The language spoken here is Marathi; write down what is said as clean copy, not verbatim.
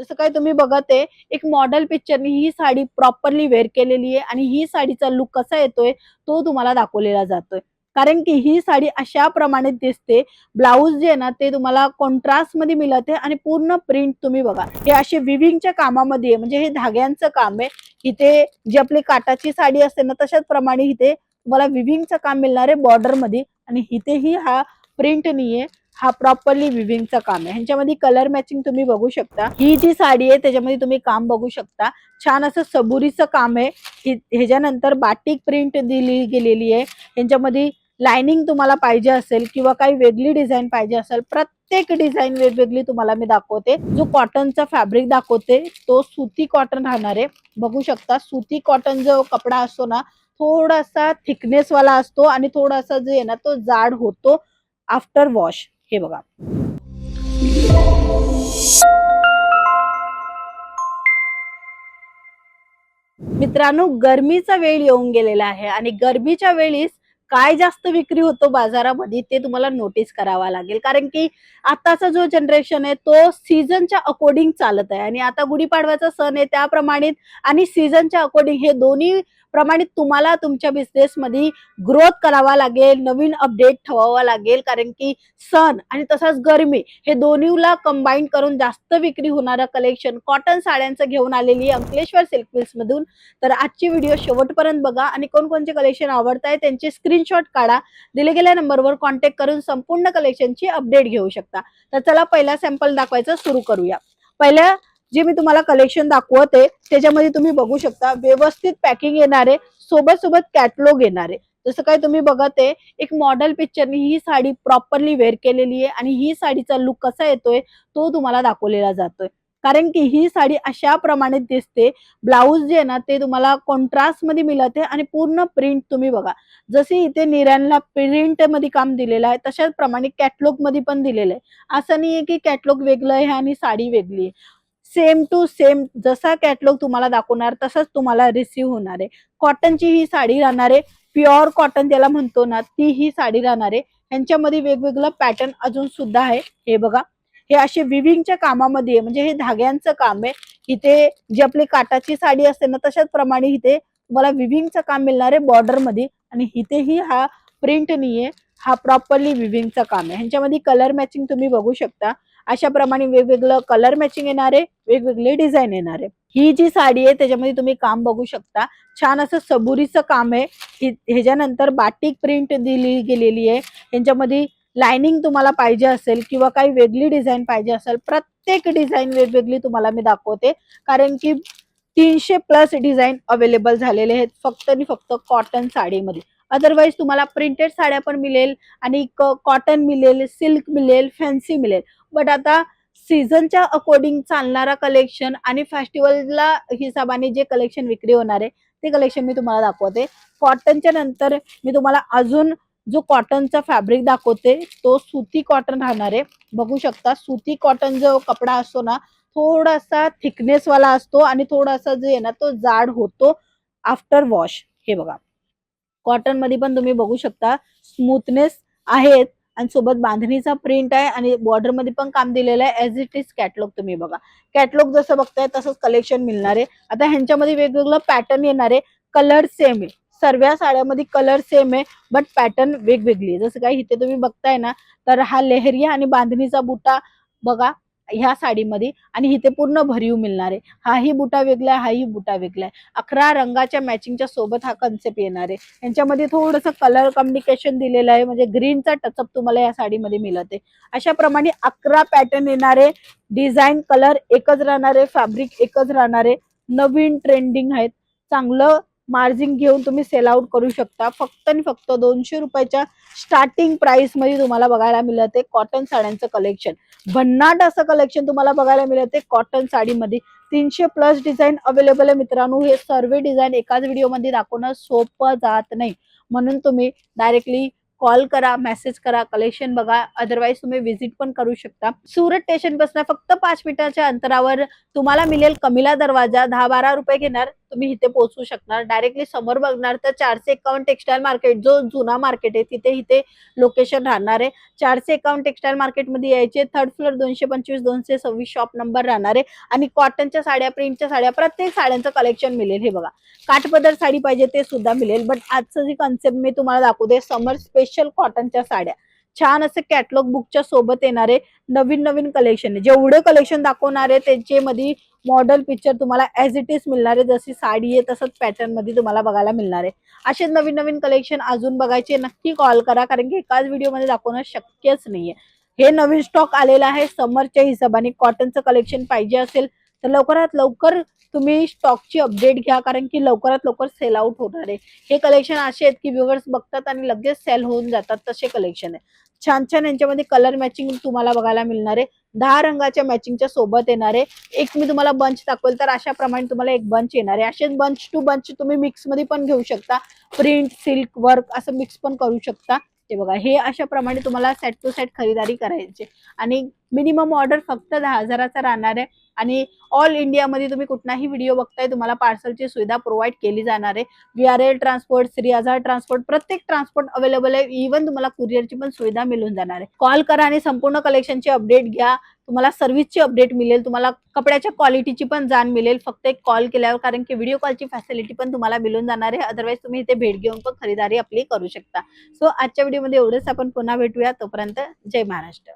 जसं काय तुम्ही बघत आहे एक मॉडेल पिक्चरनी ही साडी प्रॉपरली वेअर केलेली आहे आणि ही साडीचा लुक कसा येतोय तो तुम्हाला दाखवलेला जातोय। कारण की ही साडी अशा प्रमाणे दिसते, ब्लाऊज जे आहे ना ते तुम्हाला कॉन्ट्रास्ट मध्ये मिळते आणि पूर्ण प्रिंट तुम्ही बघा हे असे विविंगच्या कामामध्ये म्हणजे हे धाग्यांचं काम आहे। इथे जी आपली काटाची साडी असते ना तशाच प्रमाणे इथे तुम्हाला विविंगचं काम मिळणार आहे बॉर्डर मध्ये आणि इथेही हा प्रिंट नाहीये, हा प्रॉपरली विविंगचं काम आहे। ह्याच्यामध्ये कलर मॅचिंग तुम्ही बघू शकता। ही जी साडी आहे त्याच्यामध्ये तुम्ही काम बघू शकता, छान असं सबुरीचं काम आहे। ह्याच्यानंतर बाटिक प्रिंट दिली गेलेली आहे। ह्याच्यामध्ये लाइनिंग तुम्हाला पाहिजे असेल किंवा काही वेगळी डिझाइन पाहिजे असेल, प्रत्येक डिझाइन वेगवेगळी तुम्हाला मी दाखवते। जो कॉटनचा फॅब्रिक दाखवते तो सुती कॉटन राहणार आहे। बघू शकता सुती कॉटन जो कपडा असतो ना थोडासा थिकनेस वाला असतो आणि थोडासा जे आहे ना तो जाड होतो आफ्टर वॉश। हे बघा मित्रांनो, गरमीचा वेळ येऊन गेलेला आहे आणि गरमीच्या वेळीस काय जास्त विक्री होतो बाजारामध्ये ते तुम्हाला नोटीस करावा लागेल। कारण की आताचा जो जनरेशन आहे तो सीझनच्या अकॉर्डिंग चालत आहे आणि आता गुढीपाडव्याचा सण आहे त्याप्रमाणे आणि सीझनच्या अकॉर्डिंग हे दोन्ही प्रमाणे तुम्हाला तुमच्या बिझनेस मध्ये ग्रोथ करावा लागेल, नवीन अपडेट ठेवावा लागेल। कारण की सण आणि तसाच गरमी हे दोन्हीला कंबाईन करून जास्त विक्री होणारं कलेक्शन कॉटन साड्यांचं घेऊन आलेली अंकलेश्वर सिल्क मिल्स मधून। तर आजची व्हिडिओ शेवटपर्यंत बघा आणि कोणकोणते कलेक्शन आवडताय त्यांचे स्क्रीनशॉट काढा, दिले गेल्या नंबरवर कॉन्टॅक्ट करून संपूर्ण कलेक्शनची अपडेट घेऊ शकता। तर चला पहिला सॅम्पल दाखवायचं सुरू करूया। पहिल्या जे मी तुम्हाला कलेक्शन दाखवते त्याच्यामध्ये तुम्ही बघू शकता व्यवस्थित पॅकिंग येणारे, सोबत सोबत कॅटलॉग येणारे। जसं काय तुम्ही बघत आहे एक मॉडेल पिक्चरनी ही साडी प्रॉपरली वेअर केलेली आहे आणि ही साडीचा लुक कसा येतोय तो तुम्हाला दाखवलेला जातोय। कारण की ही साडी अशा प्रमाणे दिसते, ब्लाऊज जे आहे ना ते तुम्हाला कॉन्ट्रास्ट मध्ये मिळते आणि पूर्ण प्रिंट तुम्ही बघा जसे इथे निरांला प्रिंट मध्ये काम दिलेलं आहे तशाच प्रमाणे कॅटलॉग मध्ये पण दिलेलं आहे। असं नाहीये की कॅटलॉग वेगळं आहे आणि साडी वेगळी आहे, सेम टू सेम जसा कॅटलॉग तुम्हाला दाखवणार तसंच तुम्हाला रिसीव्ह होणार आहे। कॉटनची ही साडी राहणार आहे, प्युअर कॉटन त्याला म्हणतो ना ती ही साडी राहणार आहे। ह्यांच्यामध्ये वेगवेगळं पॅटर्न अजून सुद्धा आहे। हे बघा हे असे विविंगच्या कामामध्ये म्हणजे हे धाग्यांचं काम आहे। इथे जी आपली काटाची साडी असते ना तशाच प्रमाणे इथे तुम्हाला विविंगचं काम मिळणार आहे बॉर्डर मध्ये आणि इथेही हा प्रिंट नाहीये, हा प्रॉपरली विविंगचं काम आहे। ह्यांच्यामध्ये कलर मॅचिंग तुम्ही बघू शकता, अशा प्रमाणे वेगवेगळं कलर मॅचिंग येणार आहे, वेगवेगळे डिझाइन येणार आहे। ही जी साडी आहे त्याच्यामध्ये तुम्ही काम बघू शकता, छान असं सबुरीचं काम आहे। ह्याच्यानंतर बाटिक प्रिंट दिली गेलेली आहे। ह्याच्यामध्ये लाइनिंग तुम्हाला पाहिजे असेल किंवा काही वेगळी डिझाइन पाहिजे असेल, प्रत्येक डिझाइन वेगवेगळी तुम्हाला मी दाखवते। कारण की 300+ डिझाइन अवेलेबल झालेले आहेत फक्त आणि फक्त कॉटन साडीमध्ये। अदरवाइज तुम्हाला प्रिंटेड साड्या पण मिळेल आणि कॉटन मिळेल, सिल्क मिळेल, फॅन्सी मिळेल। बट आता सीझनच्या अकॉर्डिंग चालणारा कलेक्शन आणि फेस्टिवलला हिसाबाने जे कलेक्शन विक्री होणार आहे ते कलेक्शन मी तुम्हाला दाखवते। कॉटनच्या नंतर मी तुम्हाला अजून जो कॉटनचा फॅब्रिक दाखवते तो सुती कॉटन राहणार आहे। बघू शकता सुती कॉटन जो कपडा असतो ना थोडासा थिकनेस वाला असतो आणि थोडासा जे आहे ना तो जाड होतो आफ्टर वॉश। हे बघा कॉटन मध्ये पण तुम्ही बघू शकता स्मूथनेस आहेत आणि सोबत बांधणीचा प्रिंट आहे आणि बॉर्डर मध्ये पण काम दिलेलं आहे। ऍज इट इज कॅटलॉग तुम्ही बघा, कॅटलॉग जसं बघताय तसंच कलेक्शन मिळणार आहे। आता ह्यांच्यामध्ये वेगवेगळं पॅटर्न येणार आहे, कलर सेम आहे, सर्व साड्यामध्ये कलर सेम आहे बट पॅटर्न वेगवेगळी आहे। जसं काही इथे तुम्ही बघताय ना तर हा लेहरिया आणि बांधणीचा बुटा बघा ह्या साडीमध्ये आणि इथे पूर्ण भरीव मिळणार आहे। हाही बुटा वेगळा आहे, हाही बुटा वेगळा आहे। 11 रंगाच्या मॅचिंगच्या सोबत हा कन्सेप्ट येणार आहे। यांच्यामध्ये थोडंसं कलर कम्युनिकेशन दिलेलं आहे म्हणजे ग्रीनचा टचअप तुम्हाला या साडीमध्ये मिळते। अशा प्रमाणे 11 पॅटर्न येणार आहे, डिझाइन कलर एकच राहणार आहे, फॅब्रिक एकच राहणार आहे। नवीन ट्रेंडिंग आहेत, चांगलं मार्जिन घेऊन तुम्ही सेल आउट करू शकता। फक्त आणि फक्त 200 रुपयाच्या स्टार्टिंग प्राइस मध्ये तुम्हाला बघायला मिळते कॉटन साड्यांचं कलेक्शन। भन्नाट असं कलेक्शन तुम्हाला बघायला मिळते कॉटन साडीमध्ये। 300+ डिझाइन अवेलेबल आहे मित्रांनो। हे सर्व डिझाइन एकाच व्हिडिओमध्ये दाखवणं सोपं जात नाही, म्हणून तुम्ही डायरेक्टली कॉल करा, मेसेज करा, कलेक्शन बघा। अदरवाइज तुम्ही विजिट पण करू शकता। सुरत स्टेशन पासून फक्त 5 मिनिटाच्या अंतरावर तुम्हाला मिळेल कमिला दरवाजा, 10-12 रुपये घेणार तुम्ही इथे पोहोचू शकणार. डायरेक्टली समोर बघणार तर 451 टेक्सटाईल मार्केट जो जुना मार्केट आहे तिथे इथे लोकेशन राहणार आहे. 451 टेक्सटाईल मार्केटमध्ये यायचे. थर्ड फ्लोर 225 226 शॉप नंबर राहणार आहे आणि कॉटनच्या साड्या, प्रिंटच्या साड्या, प्रत्येक साड्यांचं कलेक्शन मिळेल. हे बघा, काठपदर साडी पाहिजे ते सुद्धा मिळेल. बट आजचं जी कन्सेप्ट मी तुम्हाला दाखवते समर स्पेशल कॉटनच्या साड्या, छान असे कॅटलॉग बुकच्या सोबत येणारे नवीन नवीन कलेक्शन आहे. जेवढे कलेक्शन दाखवणार आहे त्याचे मध्ये मॉडेल पिक्चर तुम्हाला ऍज इट इज मिळणार आहे. जशी साडी आहे तसंच पॅटर्न मध्ये तुम्हाला बघायला मिळणार आहे. असे नवीन नवीन कलेक्शन अजून बघायचे नक्की कॉल करा, कारण की एकाच व्हिडिओमध्ये दाखवणं शक्यच नाहीये. हे नवीन स्टॉक आलेला आहे समरच्या हिशोबाने. कॉटनचं कलेक्शन पाहिजे असेल तर लवकरात लवकर तुम्ही स्टॉकची अपडेट घ्या, कारण की लवकरात लवकर सेल आउट होणार आहे. हे कलेक्शन असे आहेत की व्ह्युअर्स बघतात आणि लगेच सेल होऊन जातात, तसे कलेक्शन आहे. छान छान यांच्यामध्ये कलर मॅचिंग तुम्हाला बघायला मिळणार आहे. 10 रंगाच्या मॅचिंगच्या सोबत येणार आहे. एक मी तुम्हाला बंच दाखवेल तर अशा प्रमाणे तुम्हाला एक बंच येणार आहे. असेच बंच टू बंच तुम्ही मिक्स मध्ये पण घेऊ शकता. प्रिंट, सिल्क, वर्क असं मिक्स पण करू शकता. ते बघा, हे अशा प्रमाणे तुम्हाला सेट टू सेट खरीदारी करायचे आणि मिनिमम ऑर्डर फक्त 10,000चा राहणार आहे. आणि ऑल इंडियामध्ये तुम्ही कुठलाही व्हिडिओ बघताय तुम्हाला पार्सलची सुविधा प्रोव्हाइड केली जाणार आहे. VRL transport, Shri Azad transport, प्रत्येक ट्रान्सपोर्ट अवेलेबल आहे. इव्हन तुम्हाला कुरिअरची पण सुविधा मिळून जाणार आहे. कॉल करा आणि संपूर्ण कलेक्शनची अपडेट घ्या. तुम्हाला सर्व्हिसची अपडेट मिळेल, तुम्हाला कपड्याच्या क्वालिटीची पण जाण मिळेल फक्त एक कॉल केल्यावर, कारण की व्हिडिओ कॉलची फॅसिलिटी पण तुम्हाला मिळून जाणार आहे. अदरवाईज तुम्ही इथे भेट घेऊन पण खरीदारी आपली करू शकता. सो आजच्या व्हिडिओमध्ये एवढंच. आपण पुन्हा भेटूया. तोपर्यंत जय महाराष्ट्र.